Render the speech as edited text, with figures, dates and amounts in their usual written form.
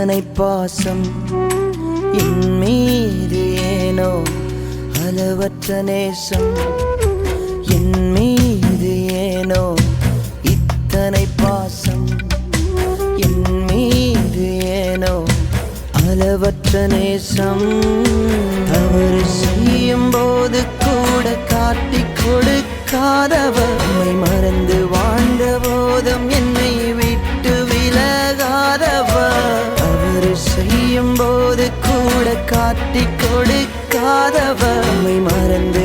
இத்தனை பாசம் என் மீது ஏனோ அளவற்ற நேசம் என் மீது ஏனோ இத்தனை பாசம் என் மீது ஏனோ அளவற்ற நேசம் தவறு செய்யும் போது கூட காட்டிக் கொடுக்காதவர் உம்மை மறந்து வாழ்ந்த போதும் என்னை விட்டு விலகாதவர் தவறு செய்யும் போது கூட காட்டிக் கொடுக்காதவர் உம்மை மறந்து